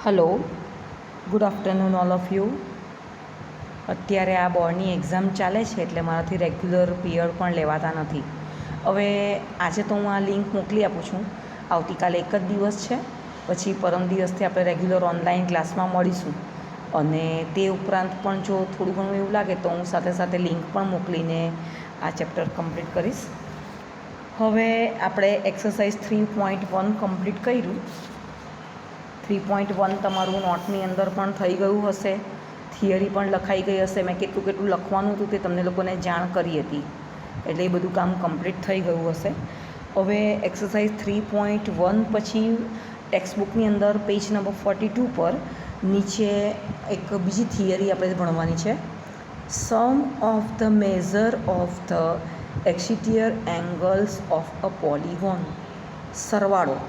Hello, good afternoon all of you. અત્યારે આ બોર્ડની એક્ઝામ ચાલે છે એટલે મારાથી રેગ્યુલર પીરિયડ પણ લેવાતા નથી. હવે આજે તો હું આ લિંક મોકલી આપું છું. આવતીકાલે એક જ દિવસ છે, પછી પરમ દિવસથી આપણે રેગ્યુલર ઓનલાઈન ક્લાસમાં મળીશું. અને તે ઉપરાંત પણ જો થોડું ઘણું એવું લાગે તો હું સાથે સાથે લિંક પણ મોકલીને આ ચેપ્ટર કમ્પ્લીટ કરીશ. હવે આપણે એક્સરસાઇઝ 3.1 કમ્પ્લીટ કર્યું. 3.1 તમારું નોટની અંદર પણ થઈ ગયું હશે, થિયરી પણ લખાઈ ગઈ હશે. મેં કેટલું કેટલું લખવાનું હતું તે તમને લોકોને જાણ કરી હતી, એટલે એ બધું કામ કમ્પ્લીટ થઈ ગયું હશે. હવે એક્સરસાઇઝ 3.1 પછી ટેક્સ્ટબુકની અંદર પેજ નંબર 42 પર નીચે એક બીજી થિયરી આપણે ભણવાની છે. Sum of the measure of the exterior angles of a polygon. સરવાળો,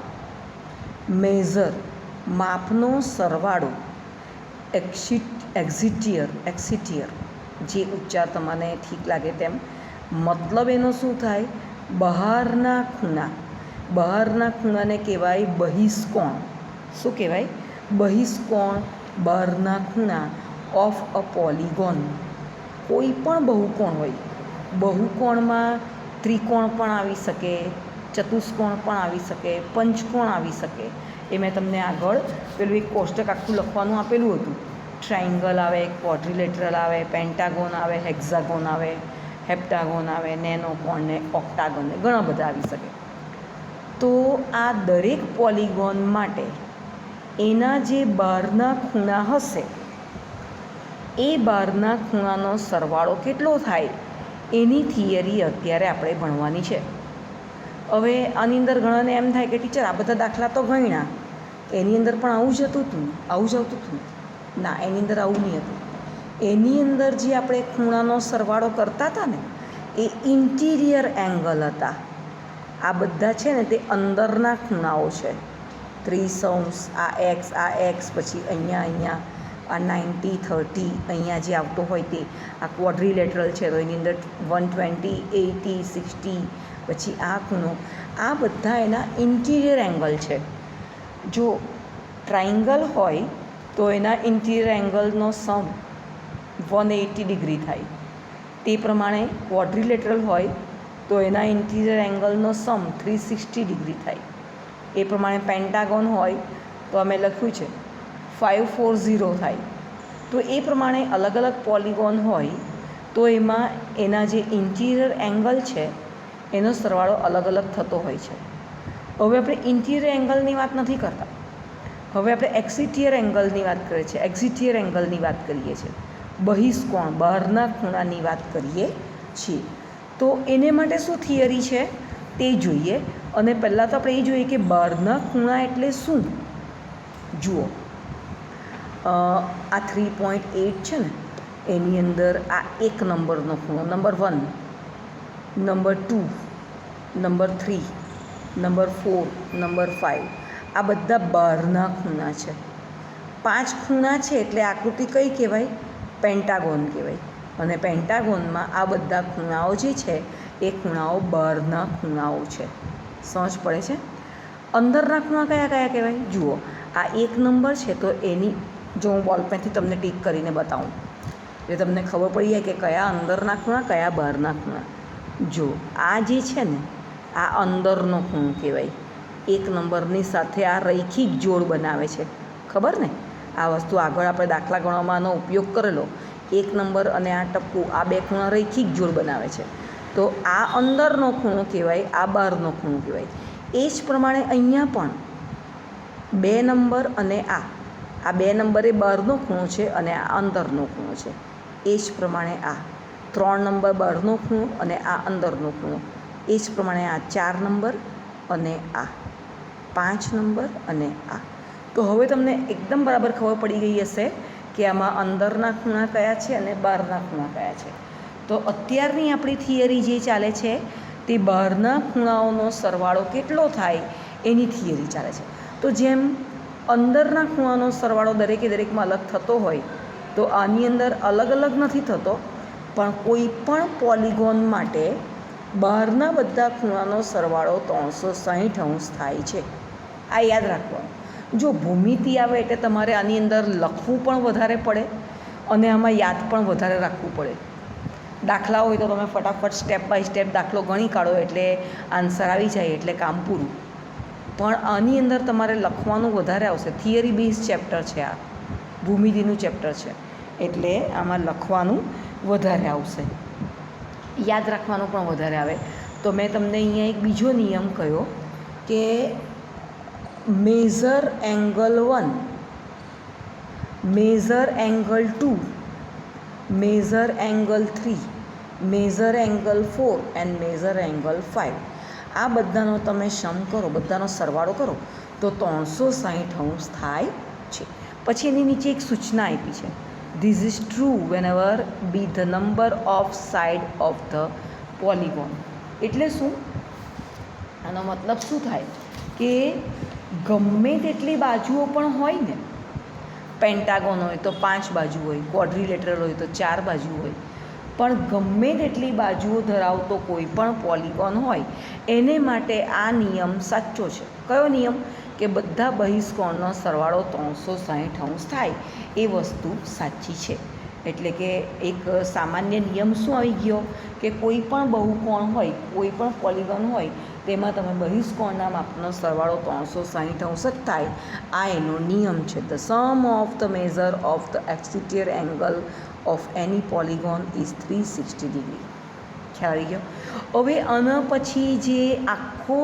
મેઝર માપનો સરવાળો, એક્સિટિયર જે ઉચ્ચાર તમને ઠીક લાગે તેમ. મતલબ એનો શું થાય? બહારના ખૂણા. બહારના ખૂણાને કહેવાય બહિષ્કોણ. શું કહેવાય? બહિષ્કોણ, બહારના ખૂણા ઓફ અ પોલીગોન. કોઈ પણ બહુકોણ હોય. બહુકોણમાં ત્રિકોણ પણ આવી શકે, ચતુષ્કોણ પણ આવી શકે, પંચકોણ આવી શકે. એ મેં તમને આગળ પેલું એક કોષ્ટક આખું લખવાનું આપેલું હતું. ટ્રાયંગલ આવે, ક્વોડ્રિલેટરલ આવે, પેન્ટાગોન આવે, હેક્ઝાગોન આવે, હેપ્ટાગોન આવે, નેનોકોણ ને ઓક્ટાગોન ને ઘણા બધા આવી શકે. તો આ દરેક પોલીગોન માટે એના જે બહારના ખૂણા હશે એ બહારના ખૂણાનો સરવાળો કેટલો થાય એની થિયરી અત્યારે આપણે ભણવાની છે. હવે આની અંદર ઘણાને એમ થાય કે ટીચર આ બધા દાખલા તો ગણ્યા, એની અંદર પણ આવું જ હતું, આવું જ આવતું હતું. ના, એની અંદર આવું નહીં હતું. એની અંદર જે આપણે ખૂણાનો સરવાળો કરતા હતા ને એ ઇન્ટિરિયર એંગલ હતા. આ બધા છે ને તે અંદરના ખૂણાઓ છે. 30°, આ એક્સ પછી અહીંયા આ 90, 30 અહીંયા જે આવતો હોય તે. આ ક્વોડ્રિલેટરલ છે તો એની અંદર 120, 80, 60, પછી આ ખૂણો. આ બધા એના ઇન્ટિરિયર એંગલ છે. જો ટ્રાયંગલ હોય તો એના ઇન્ટિરિયર એંગલનો સમ 180° થાય. તે પ્રમાણે ક્વોડ્રિલેટરલ હોય તો એના ઇન્ટિરિયર એંગલનો સમ 360° થાય. એ પ્રમાણે પેન્ટાગોન હોય તો અમે લખ્યું છે 540 થાય. તો એ પ્રમાણે અલગ અલગ પોલીગોન હોય તો એમાં એના જે ઇન્ટિરિયર એંગલ છે એનો સરવાળો અલગ અલગ થતો હોય છે. હવે આપણે ઇન્ટિરિયર એંગલની વાત નથી કરતા, હવે આપણે એક્સિટિયર એંગલની વાત કરીએ છીએ. એક્સિટિયર એંગલની વાત કરીએ છીએ, બહિષ્કોણ, બહારના ખૂણાની વાત કરીએ છીએ. તો એને માટે શું થિયરી છે તે જોઈએ. અને પહેલાં તો આપણે એ જોઈએ કે બહારના ખૂણા એટલે શું. જુઓ, આ 3.8 છે ને એની અંદર આ 1 નંબરનો ખૂણો, number 1, number 2, number 3, number 4, number 5, આ બધા બહારના ખૂણા છે. 5 ખૂણા છે એટલે આકૃતિ કઈ કહેવાય? પેન્ટાગોન કહેવાય. અને પેન્ટાગોનમાં આ બધા ખૂણાઓ જે છે એ ખૂણાઓ બહારના ખૂણાઓ છે. સમજ પડે છે? અંદરના ખૂણા કયા કયા કહેવાય? જુઓ, આ 1 નંબર છે તો એની જો હું બોલપેનથી તમને ટીક કરીને બતાવું એટલે તમને ખબર પડી જાય કે કયા અંદરના ખૂણા, કયા બહારના ખૂણા. જો આ જે છે ને આ અંદરનો ખૂણો કહેવાય. 1 નંબરની સાથે આ રૈખિક જોડ બનાવે છે. ખબર ને? આ વસ્તુ આગળ આપણે દાખલા ગણવામાં આનો ઉપયોગ કરેલો. 1 નંબર અને આ ટપકું, આ 2 ખૂણા રૈખિક જોડ બનાવે છે. તો આ અંદરનો ખૂણો કહેવાય, આ બહારનો ખૂણો કહેવાય. એ જ પ્રમાણે અહીંયા પણ 2 નંબર અને આ 2 નંબર એ બહારનો ખૂણો છે અને આ અંદરનો ખૂણો છે. એ જ પ્રમાણે આ 3 નંબર બહારનો ખૂણો અને આ અંદરનો ખૂણો. એ જ પ્રમાણે આ 4 નંબર અને આ 5 નંબર અને આ. તો હવે તમને એકદમ બરાબર ખબર પડી ગઈ હશે કે આમાં અંદરના ખૂણા કયા છે અને બહારના ખૂણા કયા છે. તો અત્યારની આપણી થિયરી જે ચાલે છે તે બહારના ખૂણાઓનો સરવાળો કેટલો થાય એની થિયરી ચાલે છે. તો જેમ અંદરના ખૂણાનો સરવાળો દરેકમાં અલગ થતો હોય તો આની અંદર અલગ અલગ નથી થતો, પણ કોઈ પણ પોલીગોન માટે બહારના બધા ખૂણાનો સરવાળો 360° થાય છે. આ યાદ રાખવાનું. જો ભૂમિતિ આવે એટલે તમારે આની અંદર લખવું પણ વધારે પડે અને આમાં યાદ પણ વધારે રાખવું પડે. દાખલા હોય તો તમે ફટાફટ સ્ટેપ બાય સ્ટેપ દાખલો ગણી કાઢો એટલે આન્સર આવી જાય એટલે કામ પૂરું. પણ આની અંદર તમારે લખવાનું વધારે આવશે. થિયરી બેઝ ચેપ્ટર છે આ, ભૂમિતિનું ચેપ્ટર છે એટલે આમાં લખવાનું વધારે આવશે, યાદ રાખવાનું પણ વધારે આવે. તો મેં તમને અહીંયા એક બીજો નિયમ કહ્યો કે measure angle 1, measure angle 2, measure angle 3, measure angle 4 and measure angle 5. આ બધાનો તમે સમ કરો, બધાનો સરવાળો કરો તો 360° થાય છે. પછી એની નીચે એક સૂચના આપી છે, this is true વેનએવર B the number of side of the polygon. એટલે શું? આનો મતલબ શું થાય કે ગમે તેટલી બાજુઓ પણ હોય ને, પેન્ટાગોન હોય તો 5 બાજુ હોય, ક્વોડ્રિલેટરલ હોય તો 4 બાજુ હોય, પણ ગમે તેટલી બાજુઓ ધરાવતો કોઈ પણ પોલિગોન હોય એને માટે આ નિયમ સાચો છે. કયો નિયમ? કે બધા બહિષ્કોણનો સરવાળો 360° થાય એ વસ્તુ સાચી છે. એટલે કે એક સામાન્ય નિયમ શું આવી ગયો કે કોઈ પણ બહુકોણ હોય, કોઈ પણ પોલિગોન હોય તેમાં તમે બહિષ્કોણના માપનો સરવાળો 360° જ થાય. આ એનો નિયમ છે. The sum of the measure of the exterior angle of any polygon is 360°. ખ્યાલ આવી ગયો? હવે આના પછી જે આખો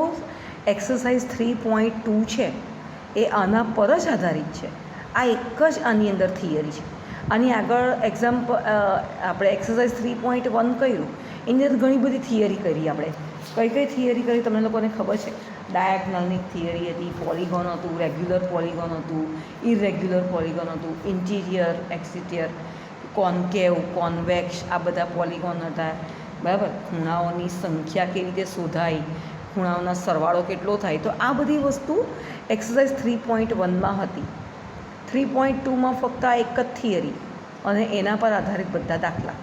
એક્સરસાઇઝ 3.2 છે એ આના પર જ આધારિત છે. આ એક જ આની અંદર થિયરી છે. આની આગળ આપણે એક્સરસાઇઝ 3.1 કર્યું, એની અંદર ઘણી બધી થિયરી કરી. આપણે કઈ કઈ થિયરી કરી તમને લોકોને ખબર છે? ડાયગનલની થિયરી હતી, પોલિગોન હતું, રેગ્યુલર પોલિગોન હતું, ઇરેગ્યુલર પોલિગોન હતું, ઇન્ટિરિયર, એક્સટીરિયર, કોન્કેવ, કોન્વેક્સ, આ બધા પોલિગોન હતા. બરાબર? ખૂણાઓની સંખ્યા કેવી રીતે શોધાય, ખૂણાઓના સરવાળો કેટલો થાય, તો આ બધી વસ્તુ એક્સરસાઇઝ 3.1માં હતી. 3.2માં ફક્ત આ એક જ થિયરી અને એના પર આધારિત બધા દાખલા.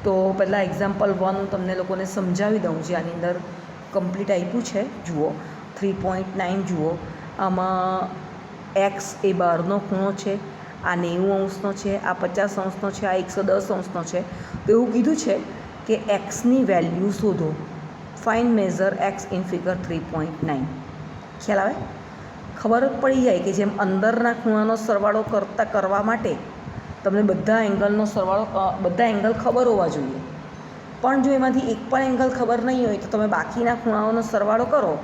તો પહેલાં એક્ઝામ્પલ 1 હું તમને લોકોને સમજાવી દઉં, જે આની અંદર કમ્પ્લીટ આપ્યું છે. જુઓ 3.9 જુઓ. આમાં એક્સ એ 12નો ખૂણો છે, આ 90° છે, આ 50° છે, આ 110° છે. તો એવું કીધું છે કે એક્સની વેલ્યુ શોધો. Fine measure x in figure 3.9. ખ્યાલ આવે? ખબર પડી જાય કે જેમ અંદરના ખૂણાનો સરવાળો કરવા માટે તમને બધા એંગલનો સરવાળો, બધા એંગલ ખબર હોવા જોઈએ. પણ જો એમાંથી એક પણ એંગલ ખબર નહીં હોય તો તમે બાકીના ખૂણાઓનો સરવાળો કરો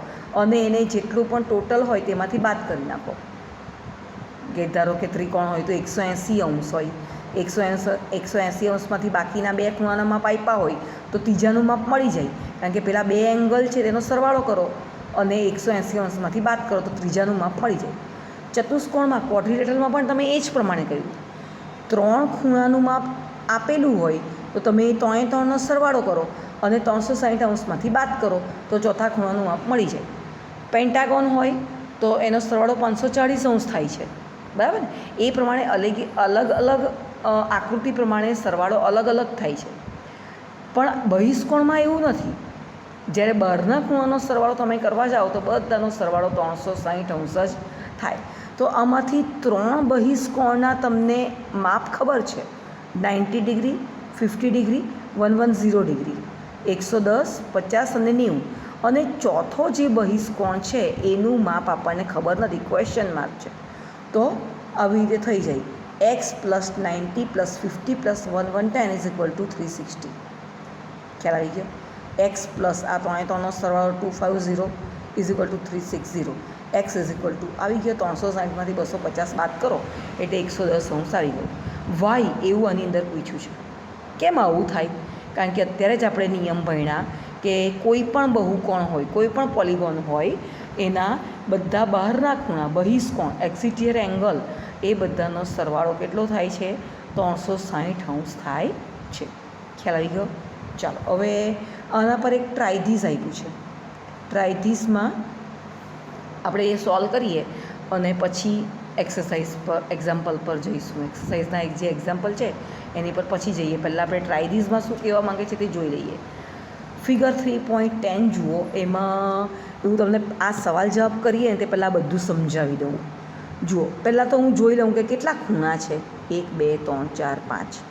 અને એને જેટલું પણ ટોટલ હોય તેમાંથી બાદ કરી નાખો. કે ધારો કે ત્રિકોણ હોય તો 180° હોય, 180°માંથી બાકીના બે ખૂણાના માપ આપ્યા હોય તો ત્રીજાનું માપ મળી જાય. કારણ કે પેલા બે એંગલ છે તેનો સરવાળો કરો અને 180°માંથી બાદ કરો તો ત્રીજાનું માપ મળી જાય. ચતુષ્કોણમાં, ક્વોડ્રિલેટરલમાં પણ તમે એ જ પ્રમાણે કર્યું. 3 ખૂણાનું માપ આપેલું હોય તો તમે એ 3નો સરવાળો કરો અને 360°માંથી બાદ કરો તો ચોથા ખૂણાનું માપ મળી જાય. પેન્ટાગોન હોય તો એનો સરવાળો 540° થાય છે. બરાબર ને? એ પ્રમાણે અલગ અલગ આકૃતિ પ્રમાણે સરવાળો અલગ અલગ થાય છે. પણ બહિષ્કોણમાં એવું નથી. જ્યારે બહારના ખૂણાનો સરવાળો તમે કરવા જાઓ તો બધાનો સરવાળો 360° જ થાય. તો આમાંથી 3 બહિષ્કોણના તમને માપ ખબર છે, 90°, 50°, 110°, 110, 50 અને 90. અને ચોથો જે બહિષ્કોણ છે એનું માપ આપણને ખબર નથી, ક્વેશ્ચન માર્ક છે. તો આવી રીતે થઈ જાય, x + 90 + 50 + 110 = 360. ખ્યાલ આવી ગયો? x પ્લસ આ 3નો સરવાળો 250 = 360. x આવી ગયો 360માંથી 250 બાદ કરો એટલે 110° આવી ગયો. y એવું આની અંદર પૂછ્યું છે. કેમ આવું થાય? કારણ કે અત્યારે જ આપણે નિયમ ભણ્યા કે કોઈ પણ બહુકોણ હોય, કોઈ પણ પોલિગોન હોય, એના બધા બહારના ખૂણા, બહિષ્કોણ, એક્સટીરિયર એંગલ, એ બધાનો સરવાળો કેટલો થાય છે? 360° થાય છે. ખ્યાલ આવી ગયો? ચાલો હવે આના પર એક ટ્રાયધીસ આપ્યું છે. ટ્રાયધીસમાં આપણે એ સોલ્વ કરીએ અને પછી એક્સરસાઇઝ પર, એક્ઝામ્પલ પર જઈશું. એક્સરસાઇઝના એક જે એક્ઝામ્પલ છે એની પર પછી જઈએ. પહેલાં આપણે ટ્રાયધીસમાં શું કહેવા માંગે છે તે જોઈ લઈએ. ફિગર 3.10 જુઓ. એમાં હું તમને આ સવાલ જવાબ કરીએ ને તે પહેલાં બધું સમજાવી દઉં. જુઓ, પહેલાં તો હું જોઈ લઉં કે કેટલા ખૂણા છે. 1 2 3 4 5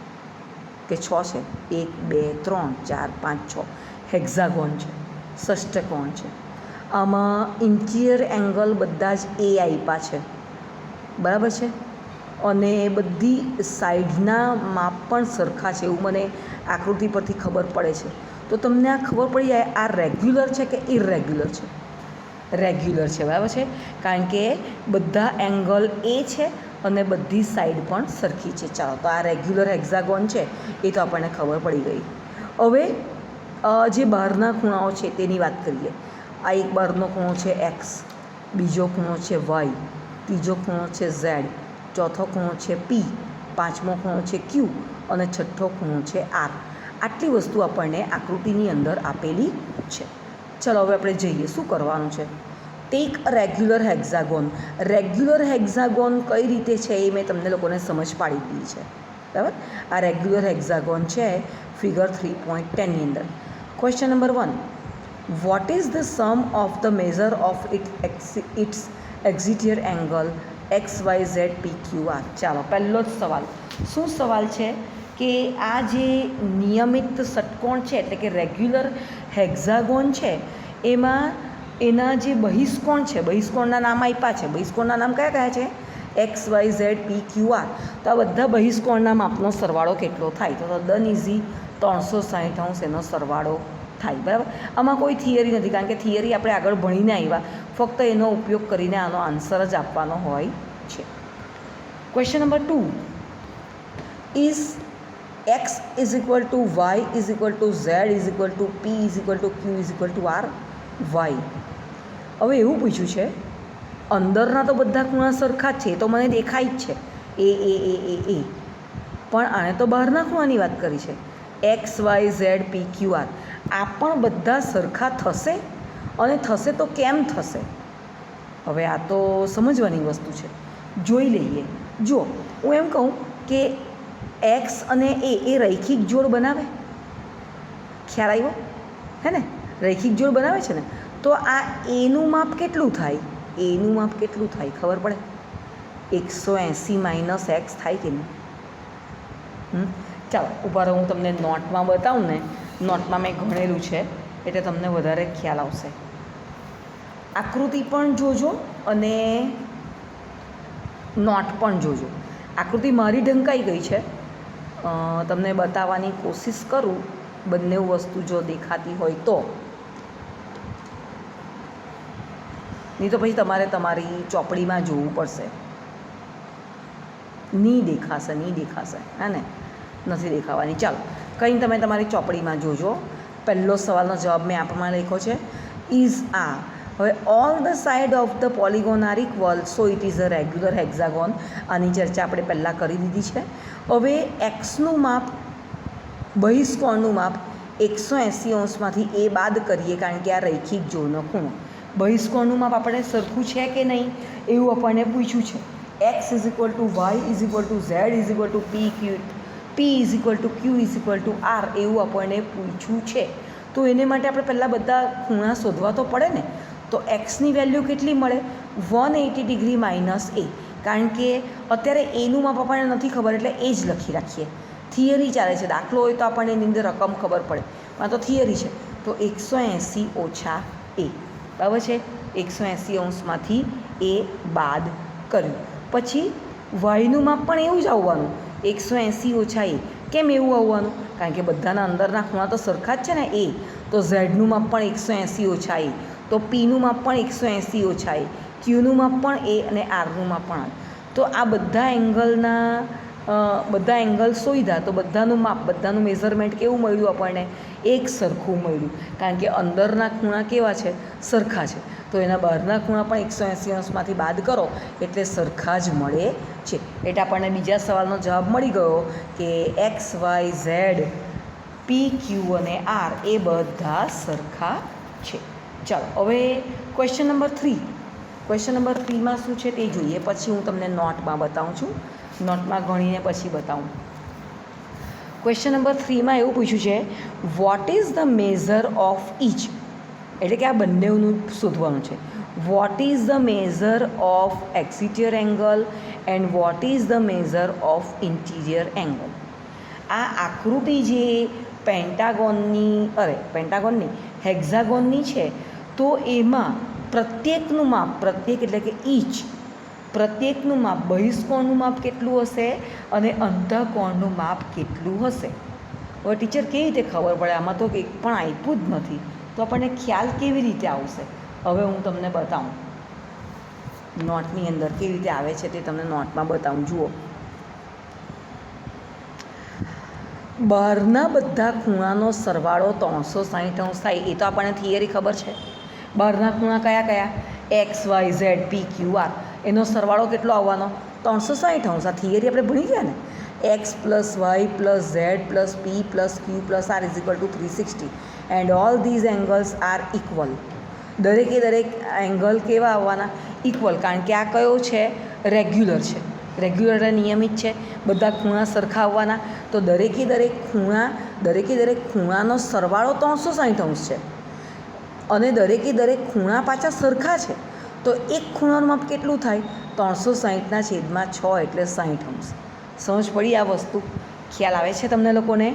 કે 6 છે. 1 2 3 4 5 6 હેક્ઝાગોન છે, ષષ્ટકોણ છે. આમાં ઇન્ટિરિયર એંગલ બધા જ એ આપ્યા છે, બરાબર છે. અને બધી સાઈડના માપ પણ સરખા છે એવું મને આકૃતિ પરથી ખબર પડે છે. તો તમને આ ખબર પડી જાય આ રેગ્યુલર છે કે ઇરેગ્યુલર છે. રેગ્યુલર છે, બરાબર છે, કારણ કે બધા એંગલ એ છે અને બધી સાઈડ પણ સરખી છે. ચાલો, તો આ રેગ્યુલર હેક્ઝાગોન છે એ તો આપણને ખબર પડી ગઈ. હવે જે બહારના ખૂણાઓ છે તેની વાત કરીએ. આ એક બહારનો ખૂણો છે એક્સ, બીજો ખૂણો છે વાય, ત્રીજો ખૂણો છે ઝેડ, ચોથો ખૂણો છે પી, પાંચમો ખૂણો છે ક્યુ અને છઠ્ઠો ખૂણો છે આર. આટલી વસ્તુ આપણને આકૃતિની અંદર આપેલી છે. ચલો, હવે આપણે જઈએ શું કરવાનું છે. Take a regular hexagon. Regular hexagon કઈ રીતે છે એ મેં તમને લોકોને સમજ પાડી દીધી છે, બરાબર. આ રેગ્યુલર હેક્ઝાગોન છે ફિગર 3.10ની અંદર. Question number 1, what is the sum of the measure of its exterior angle XYZ PQR. ચાલો, પહેલો જ સવાલ. શું સવાલ છે કે આ જે નિયમિત ષટકોણ છે એટલે કે રેગ્યુલર હેક્ઝાગોન છે એમાં એના જે બહિષ્કોણ છે, બહિષ્કોણના નામ આપ્યા છે. બહિષ્કોણના નામ કયા કયા છે? XYZ PQR. તો આ બધા બહિષ્કોણના માપનો સરવાળો કેટલો થાય? તો તદ્દન ઇઝી, 360° એનો સરવાળો થાય, બરાબર. આમાં કોઈ થિયરી નથી, કારણ કે થિયરી આપણે આગળ ભણીને આવ્યા, ફક્ત એનો ઉપયોગ કરીને આનો આન્સર જ આપવાનો હોય છે. Question number 2, is x is equal to y is equal to z is equal to p is equal to q is equal to r y. હવે એવું પૂછ્યું છે, અંદરના તો બધા ખૂણા સરખા જ છે, તો મને દેખાય જ છે એ. પણ આણે તો બહારના ખૂણાની વાત કરી છે, XYZ PQR. આ પણ બધા સરખા થશે? અને થશે તો કેમ થશે? હવે આ તો સમજવાની વસ્તુ છે, જોઈ લઈએ. જુઓ, હું એમ કહું કે એક્સ અને એ રૈખિક જોડ બનાવે. ખ્યાલ આવ્યો? હે ને, રૈખિક જોડ બનાવે છે ને. તો આ એનું માપ કેટલું થાય? એનું માપ કેટલું થાય ખબર પડે? 180 - x થાય કે નહીં? ચાલો, ઊભા રહો, હું તમને નોટમાં બતાવું ને. નોટમાં મેં ગણેલું છે એટલે તમને વધારે ખ્યાલ આવશે. આકૃતિ પણ જોજો અને નોટ પણ જોજો. આકૃતિ મારી ઢંકાઈ ગઈ છે, તમને બતાવવાની કોશિશ કરું, બંને વસ્તુ જો દેખાતી હોય તો. નહીં તો પછી તમારે તમારી ચોપડીમાં જોવું પડશે. નહીં દેખાશે, હા ને, નથી દેખાવાની. ચાલો, કંઈ તમે તમારી ચોપડીમાં જોજો. પહેલો સવાલનો જવાબ મેં આપવામાં લખ્યો છે, ઇઝ આ. હવે all the side of the polygon are equal, so it is a regular hexagon. આની ચર્ચા આપણે પહેલાં કરી દીધી છે. હવે એક્સનું માપ, બહિષ્કોણનું માપ 180°માંથી એ બાદ કરીએ, કારણ કે આ રૈખિક જોડનો ખૂણો. બહિષ્કોણનું માપ આપણે સરખું છે કે નહીં એવું આપણને પૂછ્યું છે. x is equal to y is equal to z is equal to p is equal to q is equal to r એવું આપણને પૂછ્યું છે. તો એને માટે આપણે પહેલાં બધા ખૂણા શોધવા તો પડે ને. તો એક્સની વેલ્યુ કેટલી મળે? 180° - a. કારણ કે અત્યારે એનું માપ આપણને નથી ખબર એટલે એ જ લખી રાખીએ. થિયરી ચાલે છે, દાખલો હોય તો આપણને એની અંદર રકમ ખબર પડે, પણ તો થિયરી છે. તો 180 - a, બરાબર છે. 180°માંથી એ બાદ કર્યું. પછી વાયનું માપ પણ એવું જ આવવાનું, 180 - a. કેમ એવું આવવાનું? કારણ કે બધાના અંદરના ખૂણા તો સરખા જ છે ને એ. તો ઝેડનું માપ પણ 180 - a, તો પીનું માપ પણ 180 - a, ક્યુનું માપ પણ એ અને આરનું માપ પણ. તો આ બધા એંગલ શોધ્યા તો બધાનું માપ, બધાનું મેઝરમેન્ટ કેવું મળ્યું આપણને? એક સરખું મળ્યું. કારણ કે અંદરના ખૂણા કેવા છે? સરખા છે. તો એના બહારના ખૂણા પણ 180°માંથી બાદ કરો એટલે સરખા જ મળે છે. એટલે આપણને બીજા સવાલનો જવાબ મળી ગયો કે XYZ PQ અને R એ બધા સરખા છે. ચાલો, હવે ક્વેશ્ચન નંબર 3. ક્વેશ્ચન નંબર 3માં શું છે તે જોઈએ, પછી હું તમને નોટમાં બતાવું છું. નોટમાં ગણીને પછી બતાવું. ક્વેશ્ચન નંબર 3માં એવું પૂછ્યું છે, what is the measure of each. એટલે કે આ બંનેનું શોધવાનું છે. What is the measure of exterior angle and what is the measure of interior angle. આ આકૃતિ જે પેન્ટાગોનની હેક્ઝાગોનની છે, તો એમાં પ્રત્યેકનું માપ, પ્રત્યેક એટલે કે ઈચ, પ્રત્યેકનું માપ, બહિષ્કોણનું માપ કેટલું હશે અને અંતઃકોણનું માપ કેટલું હશે. હવે ટીચર કેવી રીતે ખબર પડે? આમાં તો એક પણ આપ્યું જ નથી, તો આપણને ખ્યાલ કેવી રીતે આવશે? હવે હું તમને બતાવું નોટની અંદર કેવી રીતે આવે છે, તે તમને નોટમાં બતાવું. જુઓ, બહારના બધા ખૂણાનો સરવાળો 360 અંશ થાય. એ તો આપણને થિયરી ખબર છે. બહારના ખૂણા કયા કયા? એક્સ, વાય, ઝેડ, પી, ક્યુ, આર. એનો સરવાળો કેટલો આવવાનો? 360 અંશ. આ થિયરી આપણે ભણી ગયા ને. X plus y plus z plus p plus q plus r is equal to 360 and all these angles are equal. દરેકે દરેક એંગલ કેવા આવવાના? ઇક્વલ. કારણ કે આ કયો છે? રેગ્યુલર છે. રેગ્યુલર એટલે નિયમિત છે. બધા ખૂણા સરખા આવવાના. તો દરેકે દરેક ખૂણાનો સરવાળો 360 અંશ છે અને દરેકે દરેક ખૂણા પાછા સરખા છે. તો એક ખૂણાનું માપ કેટલું થાય? 360/6 એટલે 60 અંશ. સમજ પડી આ વસ્તુ? ખ્યાલ આવે છે તમને લોકોને?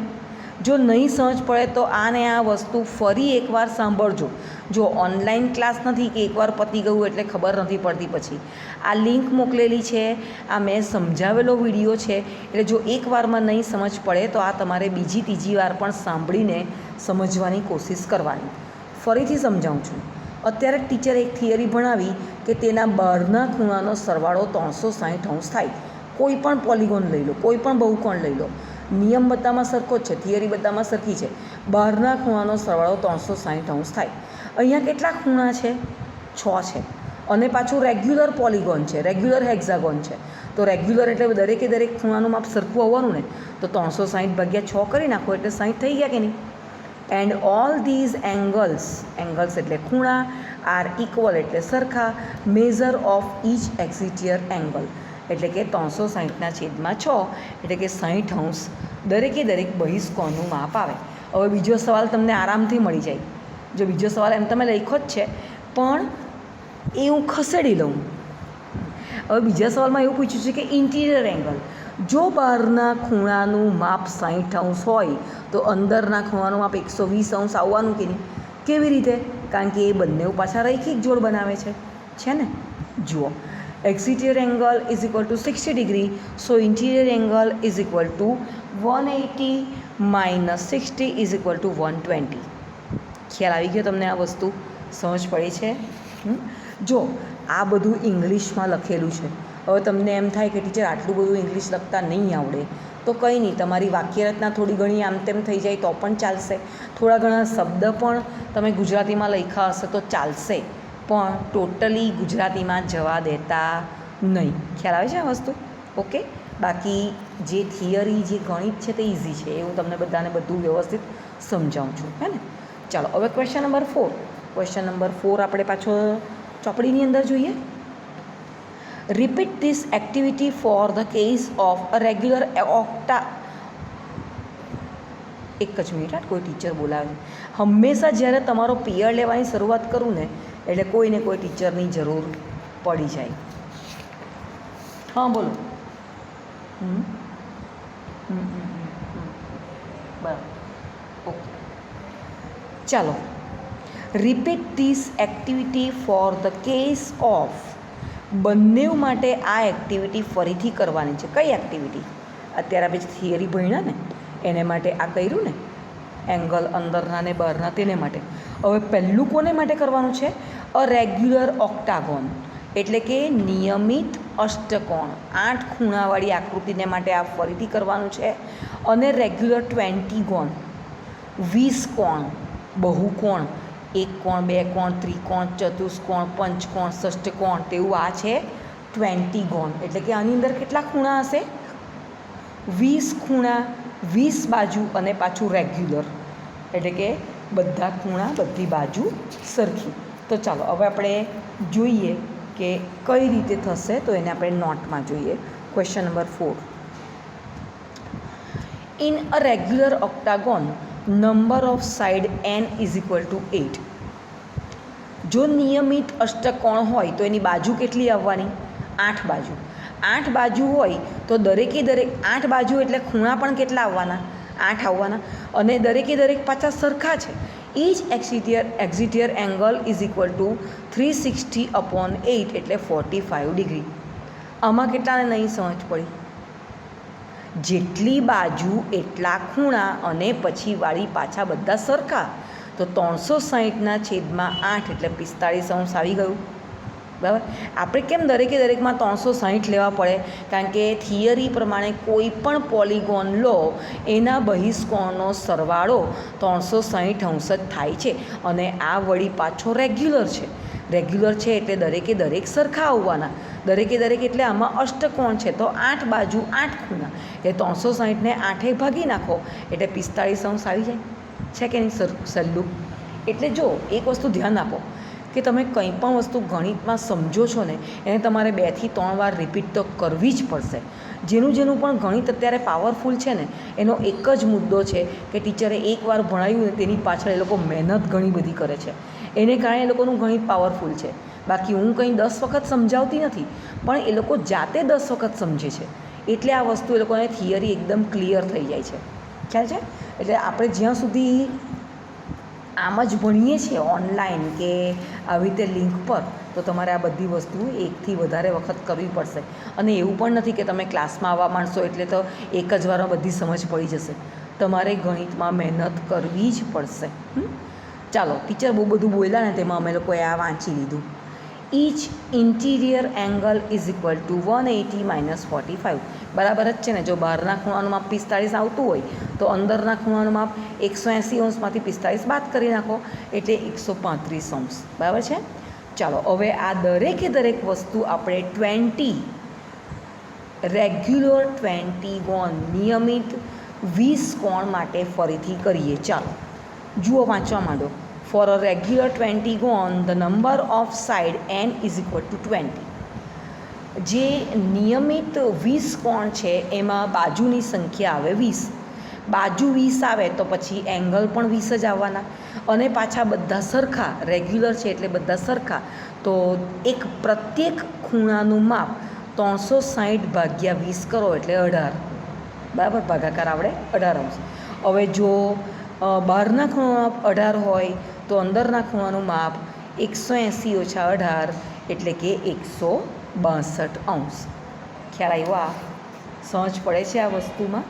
જો નહીં સમજ પડે તો આને આ વસ્તુ ફરી એકવાર સાંભળજો. જો ઓનલાઈન ક્લાસ નથી કે એકવાર પતી ગયું એટલે ખબર નથી પડતી. પછી આ લિંક મોકલેલી છે, આ મેં સમજાવેલો વિડીયો છે. એટલે જો એકવારમાં નહીં સમજ પડે તો આ તમારે બીજી ત્રીજી વાર પણ સાંભળીને સમજવાની કોશિશ કરવાની. ફરીથી સમજાવું છું. અત્યારે ટીચરે એક થિયરી ભણાવી કે તેના બહારના ખૂણાનો સરવાળો 360 અંશ થાય. કોઈ પણ પોલિગોન લઈ લો, કોઈ પણ બહુકોણ લઈ લો, નિયમ બધામાં સરખો જ છે, થિયરી બધામાં સરખી છે. બહારના ખૂણાનો સરવાળો 360 અંશ થાય. અહીંયા કેટલા ખૂણા છે? 6 છે. અને પાછું રેગ્યુલર પોલિગોન છે, રેગ્યુલર હેક્ઝાગોન છે. તો રેગ્યુલર એટલે દરેકે દરેક ખૂણાનું માપ સરખું આવવાનું ને. તો 360/6 કરી નાખો એટલે 60 થઈ ગયા કે નહીં? એન્ડ ઓલ ધીઝ એંગલ્સ એટલે ખૂણા, આર ઇક્વલ એટલે સરખા, મેઝર ઓફ ઈચ એક્સિટિયર એંગલ એટલે કે 360/6 એટલે કે 60 અંશ દરેકે દરેક બહિષ્કોણનું માપ આવે. હવે બીજો સવાલ તમને આરામથી મળી જાય. જો બીજો સવાલ એમ તમે લખ્યો જ છે, પણ એ હું ખસેડી લઉં. હવે બીજા સવાલમાં એવું પૂછ્યું છે કે ઇન્ટિરિયર એંગલ. જો બહારના ખૂણાનું માપ 60 અંશ હોય તો અંદરના ખૂણાનું માપ 120 અંશ આવવાનું કે નહીં? કેવી રીતે? કારણ કે એ બંને પાછા રૈખિક જોડ બનાવે છે ને. જુઓ, exterior angle is equal to 60 degree, so interior angle is equal to 180 minus 60 is equal to 120. ખ્યાલ આવી ગયો તમને? આ વસ્તુ સમજ પડી છે? જો આ બધું ઇંગ્લિશમાં લખેલું છે. હવે તમને એમ થાય કે ટીચર આટલું બધું ઇંગ્લિશ લખતા નહીં આવડે, તો કંઈ નહીં, તમારી વાક્યરચના થોડી ઘણી આમ તેમ થઈ જાય તો પણ ચાલશે. થોડા ઘણા શબ્દ પણ તમે ગુજરાતીમાં લખ્યા હશે તો ચાલશે, પણ ટોટલી ગુજરાતીમાં જવા દેતા નહીં. ખ્યાલ આવે છે આ વસ્તુ? ઓકે. બાકી જે થિયરી, જે ગણિત છે તે ઇઝી છે. એ હું તમને બધાને બધું વ્યવસ્થિત સમજાવું છું, હે ને? ચાલો હવે ક્વેશ્ચન નંબર 4. ક્વેશ્ચન નંબર 4 આપણે પાછો ચોપડીની અંદર જોઈએ. Repeat this activity for the case of a regular octa. એક જ મિનિટ, કોઈ ટીચર બોલાવે. હંમેશા જ્યારે તમારો પિરિયડ લેવાની શરૂઆત કરું ને એટલે કોઈને કોઈ ટીચરની જરૂર પડી જાય. હા બોલો. બરાબર, ઓકે. ચાલો, repeat this activity for the case of. બંને માટે આ એક્ટિવિટી ફરીથી કરવાની છે. કઈ એક્ટિવિટી? અત્યારે આપણે થિયરી ભણ્યા ને એને માટે આ કર્યું ને, એંગલ અંદરના ને બહારના, તેને માટે. હવે પહેલું કોને માટે કરવાનું છે? અ રેગ્યુલર ઓક્ટાગોન એટલે કે નિયમિત અષ્ટકોણ, 8 ખૂણાવાળી આકૃતિને માટે આ ફરીથી કરવાનું છે. અને રેગ્યુલર 20 કોણ, 20 કોણ, બહુકોણ, 1 કોણ, 2 કોણ, ત્રિકોણ, ચતુષ્કોણ, પંચકોણ, ષષ્ઠકોણ, તેવું આ છે 20 કોણ. એટલે કે આની અંદર કેટલા ખૂણા હશે? 20 ખૂણા, 20 બાજુ અને પાછું રેગ્યુલર એટલે કે બધા ખૂણા, બધી બાજુ સરખી. તો ચાલો હવે આપણે જોઈએ કે કઈ રીતે થશે. તો એને આપણે નોટમાં જોઈએ. Question number 4. In a regular octagon number of side n is equal to 8. જો નિયમિત અષ્ટકોણ હોય તો એની બાજુ કેટલી આવવાની? 8 બાજુ. 8 બાજુ હોય તો દરેકે દરેક 8 બાજુ એટલે ખૂણા પણ કેટલા આવવાના? 8 આવવાના. અને દરેકે દરેક પાછા સરખા છે. Each exterior angle is equal to 360/8 એટલે 45 ડિગ્રી. આમાં કેટલાને નહીં સમજ પડી? જેટલી બાજુ એટલા ખૂણા અને પછી વાળી પાછા બધા સરખા, તો 360/8 એટલે 45 આવી ગયું. બરાબર. આપણે કેમ દરેકે દરેકમાં 360 લેવા પડે? કારણ કે થિયરી પ્રમાણે કોઈ પણ પોલિગોન લો એના બહિષ્કોણનો સરવાળો 360° જ થાય છે. અને આ વળી પાછો રેગ્યુલર છે. રેગ્યુલર છે એટલે દરેકે દરેક સરખા આવવાના. દરેકે દરેક એટલે આમાં અષ્ટકોણ છે તો 8 બાજુ 8 ખૂણા, એ 360ને 8 ભાગી નાખો એટલે 45° આવી જાય છે કે નહીં? સહેલું. એટલે જો એક વસ્તુ ધ્યાન આપો કે તમે કંઈ પણ વસ્તુ ગણિતમાં સમજો છો ને એને તમારે 2 થી 3 વાર રિપીટ તો કરવી જ પડશે. જેનું પણ ગણિત અત્યારે પાવરફુલ છે ને એનો એક જ મુદ્દો છે કે ટીચરે એકવાર ભણાવ્યું ને તેની પાછળ એ લોકો મહેનત ઘણી બધી કરે છે, એને કારણે એ લોકોનું ગણિત પાવરફુલ છે. બાકી હું કંઈ 10 વખત સમજાવતી નથી, પણ એ લોકો જાતે 10 વખત સમજે છે એટલે આ વસ્તુ એ લોકોને થિયરી એકદમ ક્લિયર થઈ જાય છે. ખ્યાલ છે? એટલે આપણે જ્યાં સુધી આમ જ ભણીએ છીએ ઓનલાઈન કે આવી રીતે લિંક પર, તો તમારે આ બધી વસ્તુ એકથી વધારે વખત કરવી પડશે. અને એવું પણ નથી કે તમે ક્લાસમાં આવવા માંડશો એટલે તો એક જ વારમાં બધી સમજ પડી જશે. તમારે ગણિતમાં મહેનત કરવી જ પડશે. ચાલો, ટીચર બહુ બધું બોલ્યા ને તેમાં અમે લોકોએ આ વાંચી લીધું. Each interior angle is equal to 180 - 45. બરાબર જ છે ને? જો બહારના ખૂણાનું માપ 45 આવતું હોય તો અંદરના ખૂણાનું માપ 180°માંથી 45 બાદ કરી નાખો એટલે 135°. બરાબર છે? ચાલો, હવે આ દરેકે દરેક વસ્તુ આપણે 20 રેગ્યુલર 20 નિયમિત 20 કોણ માટે ફરીથી કરીએ. ચાલો જુઓ, વાંચવા માંડો. For a regular 20 gon, the number of side n is equal to 20. જે નિયમિત 20 કોણ છે એમાં બાજુની સંખ્યા આવે 20. બાજુ 20 આવે તો પછી એંગલ પણ 20 જ આવવાના. અને પાછા બધા સરખા, રેગ્યુલર છે એટલે બધા સરખા, તો પ્રત્યેક ખૂણાનું માપ 360/20 કરો એટલે 18. બરાબર? ભાગાકાર આવડે? 18°. હવે જો બહારના ખૂણાનું માપ 18 હોય તો અંદરના ખૂણાનું માપ 180 - 18 એટલે કે 162°. ખ્યાલ આવ્યો? આ સમજ પડે છે આ વસ્તુમાં?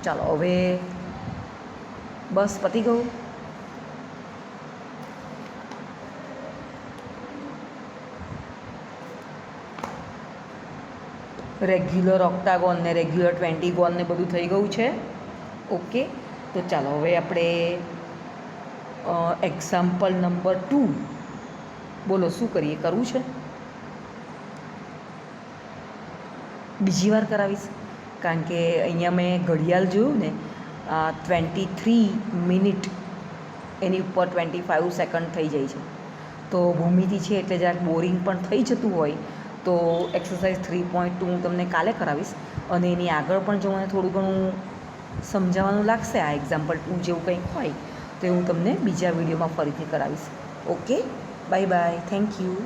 ચાલો, હવે બસ પતી ગયું. રેગ્યુલર ઓક્ટાગોન ને રેગ્યુલર 20 ગોન ને બધું થઈ ગયું છે. ઓકે, તો ચાલો હવે આપણે એક્ઝામ્પલ નંબર 2 બોલો, શું કરીએ? કરવું છે? બીજી વાર કરાવીશ કારણ કે અહીંયા મેં ઘડિયાળ જોયું ને 23 મિનિટ એની ઉપર 25 સેકન્ડ થઈ જાય છે. તો ભૂમિતિ છે એટલે જરાક બોરિંગ પણ થઈ જતું હોય તો એક્સરસાઇઝ 3.2 હું તમને કાલે કરાવીશ. અને એની આગળ પણ જો મને થોડું ઘણું સમજાવવાનું લાગશે, આ એક્ઝામ્પલ 2 જેવું કંઈક હોય તો હું તમને બીજા વિડીયોમાં ફરીથી કરાવીશ. Okay, bye bye, thank you.